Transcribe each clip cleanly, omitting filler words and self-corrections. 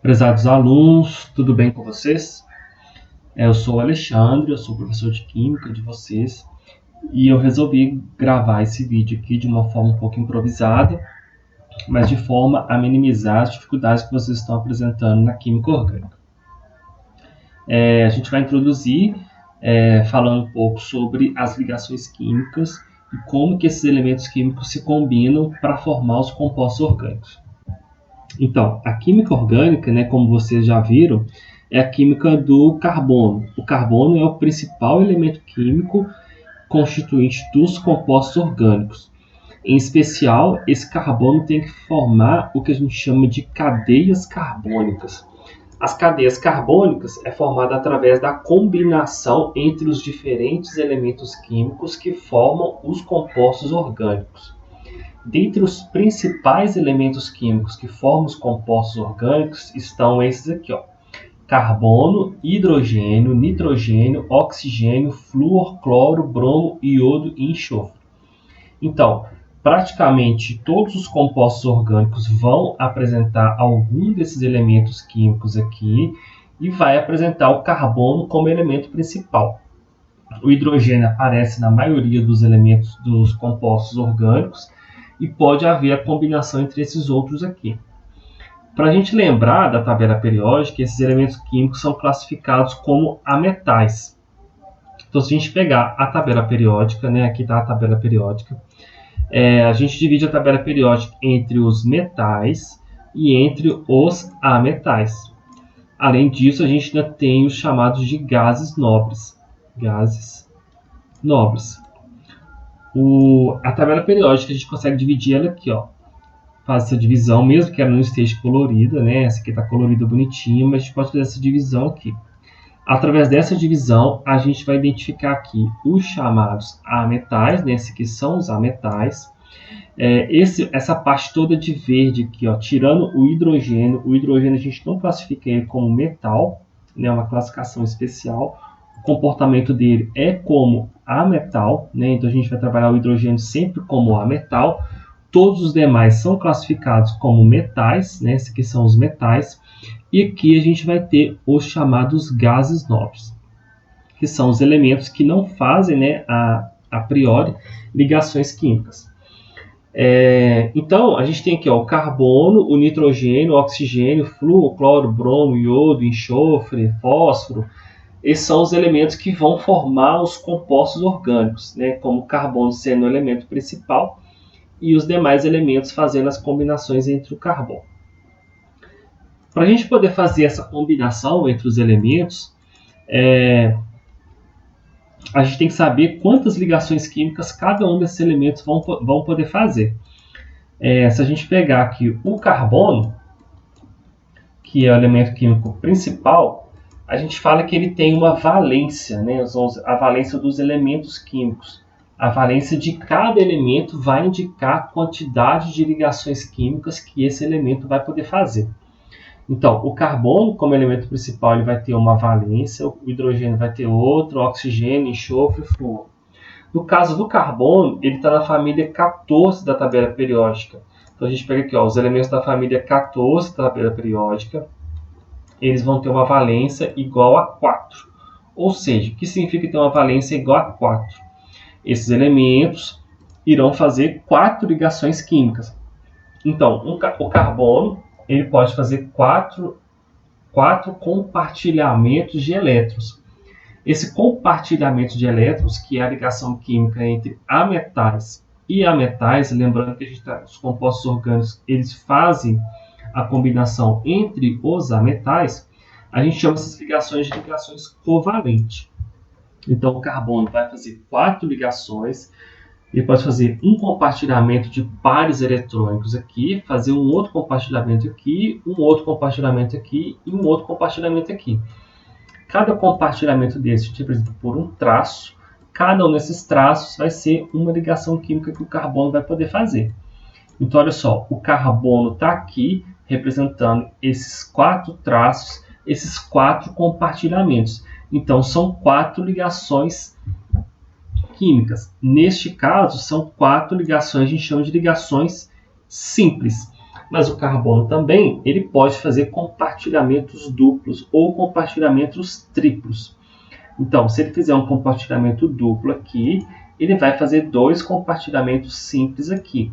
Prezados alunos, tudo bem com vocês? Eu sou o Alexandre, eu sou professor de Química de vocês e eu resolvi gravar esse vídeo aqui de uma forma um pouco improvisada, mas de forma a minimizar as dificuldades que vocês estão apresentando na Química Orgânica. A gente vai introduzir falando um pouco sobre as ligações químicas e como que esses elementos químicos se combinam para formar os compostos orgânicos. Então, a química orgânica, como vocês já viram, é a química do carbono. O carbono é o principal elemento químico constituinte dos compostos orgânicos. Em especial, esse carbono tem que formar o que a gente chama de cadeias carbônicas. As cadeias carbônicas é formada através da combinação entre os diferentes elementos químicos que formam os compostos orgânicos. Dentre os principais elementos químicos que formam os compostos orgânicos estão esses aqui, carbono, hidrogênio, nitrogênio, oxigênio, flúor, cloro, bromo, iodo e enxofre. Então, praticamente todos os compostos orgânicos vão apresentar algum desses elementos químicos aqui e vai apresentar o carbono como elemento principal. O hidrogênio aparece na maioria dos elementos dos compostos orgânicos e pode haver a combinação entre esses outros aqui. Para a gente lembrar da tabela periódica, esses elementos químicos são classificados como ametais. Então, se a gente pegar a tabela periódica, aqui está a tabela periódica, a gente divide a tabela periódica entre os metais e entre os ametais. Além disso, a gente ainda tem os chamados de gases nobres. A tabela periódica a gente consegue dividir ela aqui, faz essa divisão, mesmo que ela não esteja colorida, Essa aqui está colorida bonitinha, mas a gente pode fazer essa divisão aqui. Através dessa divisão, a gente vai identificar aqui os chamados ametais, Esses aqui são os ametais. Essa parte toda de verde aqui, tirando o hidrogênio a gente não classifica ele como metal, uma classificação especial. O comportamento dele é como ametal, então a gente vai trabalhar o hidrogênio sempre como ametal. Todos os demais são classificados como metais, Esses aqui são os metais. E aqui a gente vai ter os chamados gases nobres, que são os elementos que não fazem, a priori, ligações químicas. Então, a gente tem aqui o carbono, o nitrogênio, o oxigênio, flúor, cloro, bromo, iodo, enxofre, fósforo. Esses são os elementos que vão formar os compostos orgânicos, como o carbono sendo o elemento principal e os demais elementos fazendo as combinações entre o carbono. Para a gente poder fazer essa combinação entre os elementos, a gente tem que saber quantas ligações químicas cada um desses elementos vão poder fazer. Se a gente pegar aqui o carbono, que é o elemento químico principal, a gente fala que ele tem uma valência, a valência dos elementos químicos. A valência de cada elemento vai indicar a quantidade de ligações químicas que esse elemento vai poder fazer. Então, o carbono, como elemento principal, ele vai ter uma valência, o hidrogênio vai ter outra, o oxigênio, enxofre, flúor. No caso do carbono, ele está na família 14 da tabela periódica. Então, a gente pega aqui, os elementos da família 14 da tabela periódica, eles vão ter uma valência igual a 4. Ou seja, o que significa ter uma valência igual a 4? Esses elementos irão fazer 4 ligações químicas. Então, o carbono ele pode fazer 4 compartilhamentos de elétrons. Esse compartilhamento de elétrons, que é a ligação química entre ametais e ametais, lembrando que os compostos orgânicos eles fazem a combinação entre os ametais, a gente chama essas ligações de ligações covalentes. Então, o carbono vai fazer 4 ligações. Ele pode fazer um compartilhamento de pares eletrônicos aqui, fazer um outro compartilhamento aqui, um outro compartilhamento aqui e um outro compartilhamento aqui. Cada compartilhamento desse é representado por um traço. Cada um desses traços vai ser uma ligação química que o carbono vai poder fazer. Então, olha só, o carbono está aqui representando esses 4 traços, esses 4 compartilhamentos. Então, são 4 ligações químicas. Neste caso, são 4 ligações, a gente chama de ligações simples. Mas o carbono também ele pode fazer compartilhamentos duplos ou compartilhamentos triplos. Então, se ele fizer um compartilhamento duplo aqui, ele vai fazer 2 compartilhamentos simples aqui,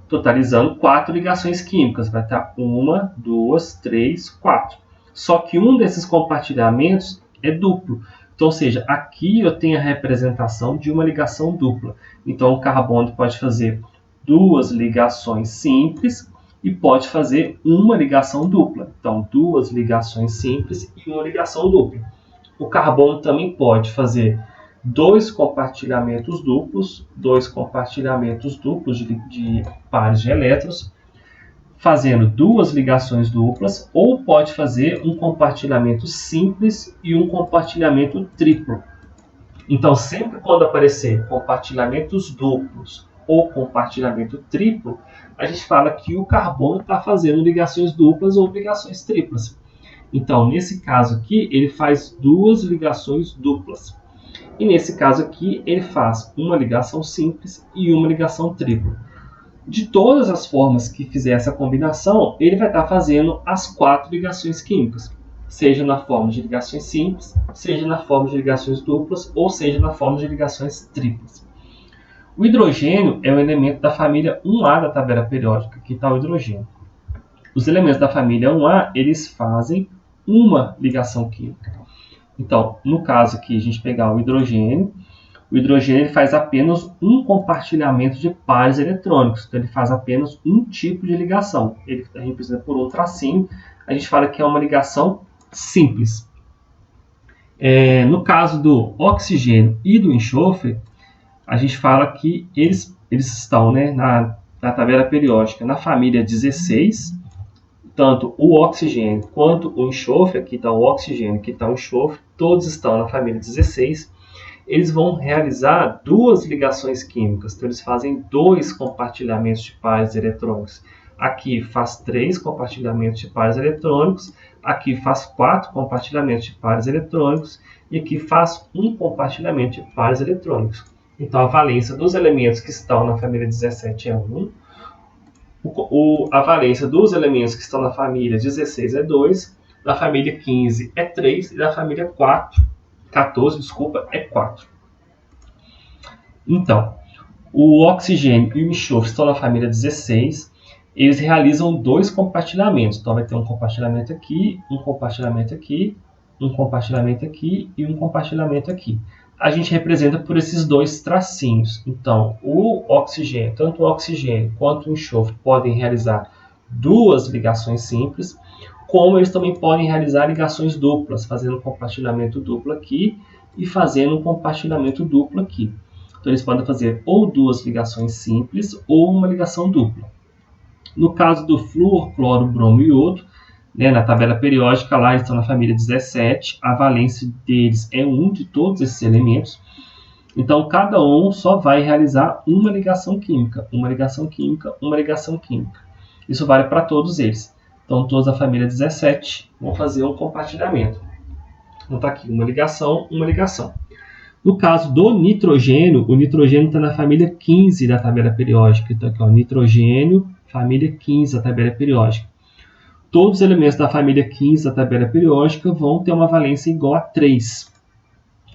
totalizando 4 ligações químicas. Vai estar 1, 2, 3, 4. Só que um desses compartilhamentos é duplo. Então, ou seja, aqui eu tenho a representação de uma ligação dupla. Então, o carbono pode fazer 2 ligações simples e pode fazer uma ligação dupla. Então, 2 ligações simples e uma ligação dupla. O carbono também pode fazer 2 compartilhamentos duplos de pares de elétrons, fazendo 2 ligações duplas, ou pode fazer um compartilhamento simples e um compartilhamento triplo. Então, sempre quando aparecer compartilhamentos duplos ou compartilhamento triplo, a gente fala que o carbono está fazendo ligações duplas ou ligações triplas. Então, nesse caso aqui, ele faz 2 ligações duplas. E nesse caso aqui, ele faz uma ligação simples e uma ligação tripla. De todas as formas que fizer essa combinação, ele vai estar fazendo as 4 ligações químicas. Seja na forma de ligações simples, seja na forma de ligações duplas, ou seja na forma de ligações triplas. O hidrogênio é um elemento da família 1A da tabela periódica. Aqui está o hidrogênio. Os elementos da família 1A, eles fazem uma ligação química. Então, no caso aqui, a gente pegar o hidrogênio ele faz apenas um compartilhamento de pares eletrônicos. Então, ele faz apenas um tipo de ligação. Ele está representado por um tracinho. A gente fala que é uma ligação simples. No caso do oxigênio e do enxofre, a gente fala que eles estão, né, na tabela periódica na família 16. Tanto o oxigênio quanto o enxofre, aqui está o oxigênio, aqui está o enxofre, todos estão na família 16. Eles vão realizar 2 ligações químicas, então eles fazem 2 compartilhamentos de pares eletrônicos. Aqui faz 3 compartilhamentos de pares eletrônicos, aqui faz 4 compartilhamentos de pares eletrônicos e aqui faz 1 compartilhamento de pares eletrônicos. Então a valência dos elementos que estão na família 17 é 1. A valência dos elementos que estão na família 16 é 2, na família 15 é 3 e na família 14 é 4. Então, o oxigênio e o enxofre estão na família 16, eles realizam 2 compartilhamentos. Então, vai ter um compartilhamento aqui, um compartilhamento aqui, um compartilhamento aqui e um compartilhamento aqui. A gente representa por esses 2 tracinhos. Então, tanto o oxigênio quanto o enxofre podem realizar 2 ligações simples, como eles também podem realizar ligações duplas, fazendo um compartilhamento duplo aqui e fazendo um compartilhamento duplo aqui. Então, eles podem fazer ou 2 ligações simples ou uma ligação dupla. No caso do flúor, cloro, bromo e iodo, na tabela periódica, lá eles estão na família 17, a valência deles é 1 de todos esses elementos. Então, cada um só vai realizar uma ligação química, uma ligação química, uma ligação química. Isso vale para todos eles. Então, todos da família 17 vão fazer um compartilhamento. Então, está aqui uma ligação, uma ligação. No caso do nitrogênio, o nitrogênio está na família 15 da tabela periódica. Então, aqui, nitrogênio, família 15 da tabela periódica. Todos os elementos da família 15 da tabela periódica vão ter uma valência igual a 3.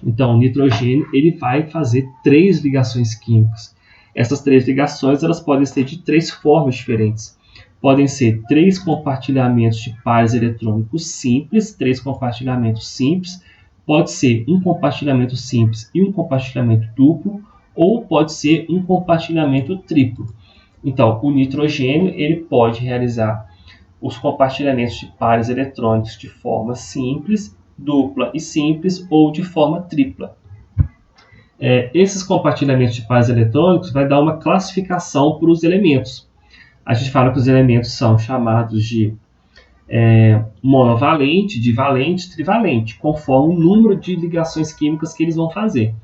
Então, o nitrogênio ele vai fazer 3 ligações químicas. Essas 3 ligações elas podem ser de 3 formas diferentes. Podem ser 3 compartilhamentos de pares eletrônicos simples, 3 compartilhamentos simples. Pode ser um compartilhamento simples e um compartilhamento duplo, ou pode ser um compartilhamento triplo. Então, o nitrogênio ele pode realizar os compartilhamentos de pares eletrônicos de forma simples, dupla e simples ou de forma tripla. Esses compartilhamentos de pares eletrônicos vai dar uma classificação para os elementos. A gente fala que os elementos são chamados de monovalente, divalente, trivalente, conforme o número de ligações químicas que eles vão fazer.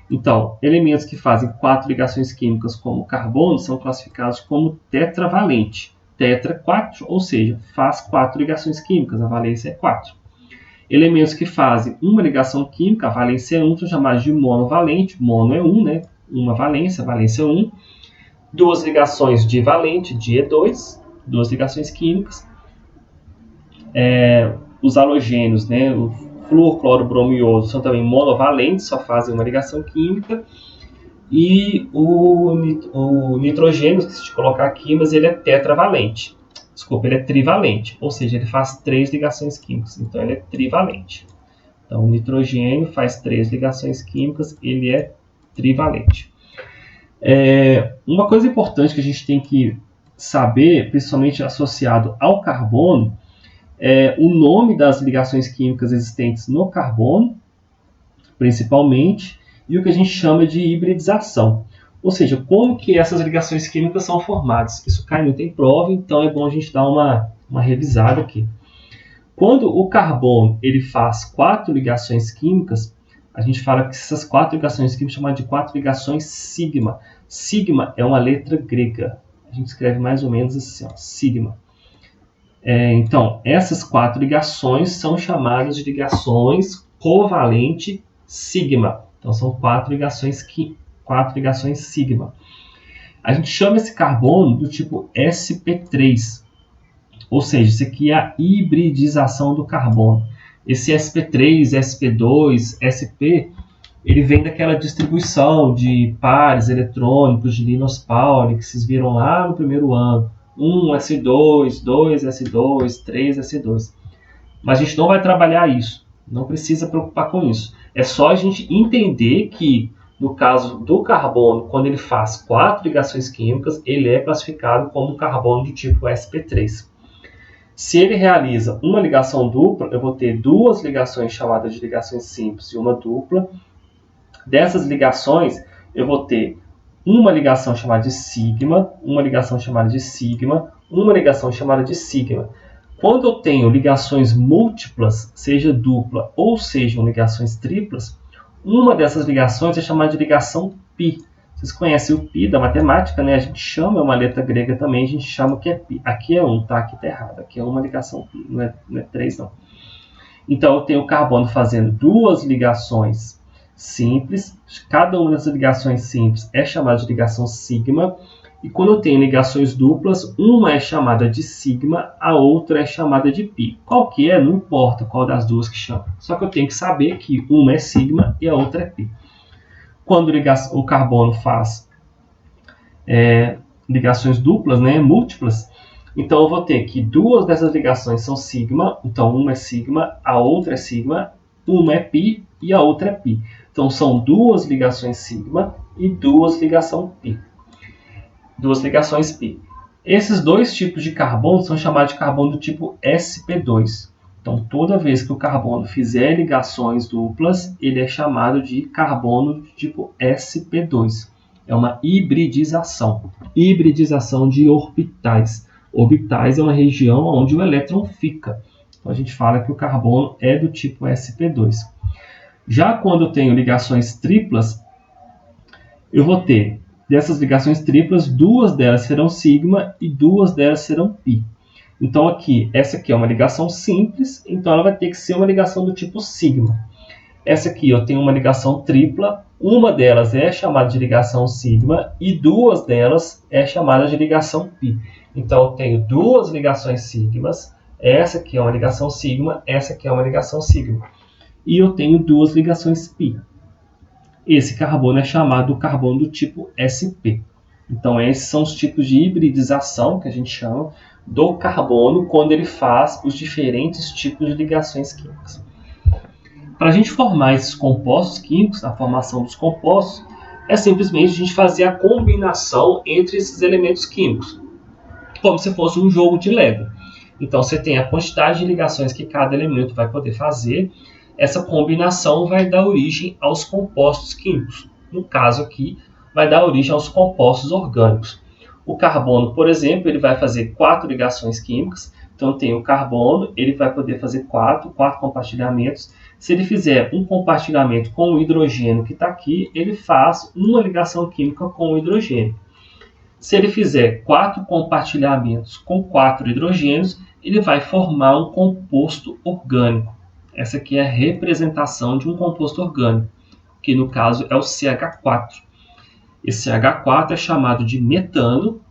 Então, elementos que fazem 4 ligações químicas como carbono são classificados como tetravalente. Tetra 4, ou seja, faz 4 ligações químicas, a valência é 4. Elementos que fazem uma ligação química, a valência é 1, são chamados de monovalente, mono é 1, né? Uma valência, a valência é 1. 2 ligações divalente, di é 2. duas ligações químicas. Os halogênios, né, o flúor, cloro, bromo e iodo, são também monovalentes, só fazem uma ligação química. E o nitrogênio, que se te colocar aqui, mas ele é tetravalente. Desculpa, ele é trivalente, ou seja, ele faz 3 ligações químicas, então ele é trivalente. Então, o nitrogênio faz 3 ligações químicas, ele é trivalente. Uma coisa importante que a gente tem que saber, principalmente associado ao carbono, é o nome das ligações químicas existentes no carbono, principalmente, e o que a gente chama de hibridização. Ou seja, como que essas ligações químicas são formadas. Isso cai muito em prova, então é bom a gente dar uma revisada aqui. Quando o carbono ele faz 4 ligações químicas, a gente fala que essas 4 ligações químicas são chamadas de 4 ligações sigma. Sigma é uma letra grega. A gente escreve mais ou menos assim, ó, sigma. Então, essas 4 ligações são chamadas de ligações covalente sigma. Então, são 4 ligações sigma. A gente chama esse carbono do tipo sp3. Ou seja, isso aqui é a hibridização do carbono. Esse sp3, sp2, sp, ele vem daquela distribuição de pares eletrônicos de Linus Pauling, que vocês viram lá no primeiro ano. 1s2, 2s2, 3s2. Mas a gente não vai trabalhar isso. Não precisa preocupar com isso. É só a gente entender que, no caso do carbono, quando ele faz 4 ligações químicas, ele é classificado como carbono do tipo sp3. Se ele realiza uma ligação dupla, eu vou ter 2 ligações chamadas de ligações simples e uma dupla. Dessas ligações, eu vou ter uma ligação chamada de sigma, uma ligação chamada de sigma, uma ligação chamada de sigma. Quando eu tenho ligações múltiplas, seja dupla ou sejam ligações triplas, uma dessas ligações é chamada de ligação π. Vocês conhecem o π da matemática, né? A gente chama, é uma letra grega também, a gente chama que é π. Aqui é 1, tá? Aqui tá errado. Aqui é uma ligação π, não é 3 não. Então eu tenho o carbono fazendo 2 ligações simples. Cada uma dessas ligações simples é chamada de ligação sigma. E quando eu tenho ligações duplas, uma é chamada de sigma, a outra é chamada de π. Qual que é? Não importa qual das duas que chama. Só que eu tenho que saber que uma é sigma e a outra é π. Quando o carbono faz ligações duplas, né, múltiplas, então eu vou ter que 2 dessas ligações são sigma, então uma é sigma, a outra é sigma, uma é π e a outra é π. Então são 2 ligações sigma e 2 ligações π. 2 ligações π. Esses 2 tipos de carbono são chamados de carbono do tipo sp2. Então, toda vez que o carbono fizer ligações duplas, ele é chamado de carbono do tipo sp2. É uma hibridização. Hibridização de orbitais. Orbitais é uma região onde o elétron fica. Então, a gente fala que o carbono é do tipo sp2. Já quando eu tenho ligações triplas, eu vou ter dessas ligações triplas, 2 delas serão sigma e 2 delas serão π. Então aqui, essa aqui é uma ligação simples, então ela vai ter que ser uma ligação do tipo sigma. Essa aqui eu tenho uma ligação tripla, uma delas é chamada de ligação sigma e 2 delas é chamada de ligação π. Então eu tenho 2 ligações sigmas, essa aqui é uma ligação sigma, essa aqui é uma ligação sigma. E eu tenho 2 ligações π. Esse carbono é chamado carbono do tipo sp. Então, esses são os tipos de hibridização que a gente chama do carbono quando ele faz os diferentes tipos de ligações químicas. Para a gente formar esses compostos químicos, a formação dos compostos, é simplesmente a gente fazer a combinação entre esses elementos químicos, como se fosse um jogo de Lego. Então, você tem a quantidade de ligações que cada elemento vai poder fazer. Essa combinação vai dar origem aos compostos químicos. No caso aqui, vai dar origem aos compostos orgânicos. O carbono, por exemplo, ele vai fazer 4 ligações químicas. Então, tem o carbono, ele vai poder fazer 4 compartilhamentos. Se ele fizer um compartilhamento com o hidrogênio que está aqui, ele faz uma ligação química com o hidrogênio. Se ele fizer 4 compartilhamentos com 4 hidrogênios, ele vai formar um composto orgânico. Essa aqui é a representação de um composto orgânico, que no caso é o CH4. Esse CH4 é chamado de metano.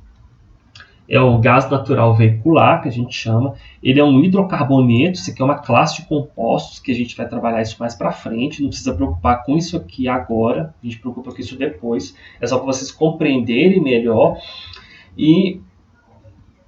é o gás natural veicular, que a gente chama. Ele é um hidrocarboneto, isso aqui é uma classe de compostos, que a gente vai trabalhar isso mais para frente, não precisa preocupar com isso aqui agora, a gente preocupa com isso depois, é só para vocês compreenderem melhor. E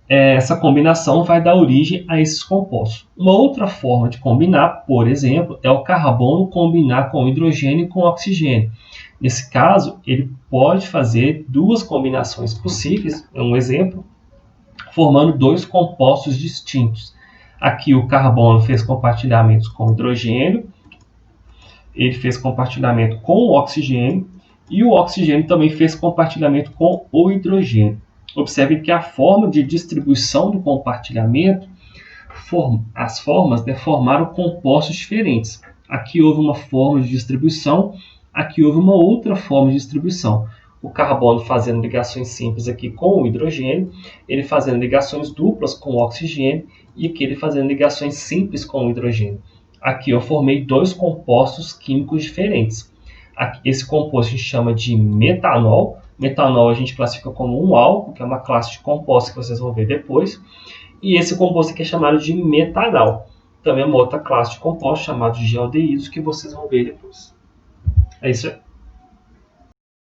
essa combinação vai dar origem a esses compostos. Uma outra forma de combinar, por exemplo, é o carbono combinar com hidrogênio e com oxigênio. Nesse caso, ele pode fazer duas combinações possíveis, é um exemplo, formando dois compostos distintos. Aqui o carbono fez compartilhamentos com o hidrogênio, ele fez compartilhamento com o oxigênio, e o oxigênio também fez compartilhamento com o hidrogênio. Observe que a forma de distribuição do compartilhamento, as formas formaram compostos diferentes. Aqui houve uma forma de distribuição, aqui houve uma outra forma de distribuição. O carbono fazendo ligações simples aqui com o hidrogênio, ele fazendo ligações duplas com o oxigênio e aqui ele fazendo ligações simples com o hidrogênio. Aqui eu formei dois compostos químicos diferentes. Esse composto a gente chama de metanol. Metanol a gente classifica como um álcool, que é uma classe de compostos que vocês vão ver depois. E esse composto aqui é chamado de metanal. Também é uma outra classe de compostos chamada de aldeídos, que vocês vão ver depois. É isso aí.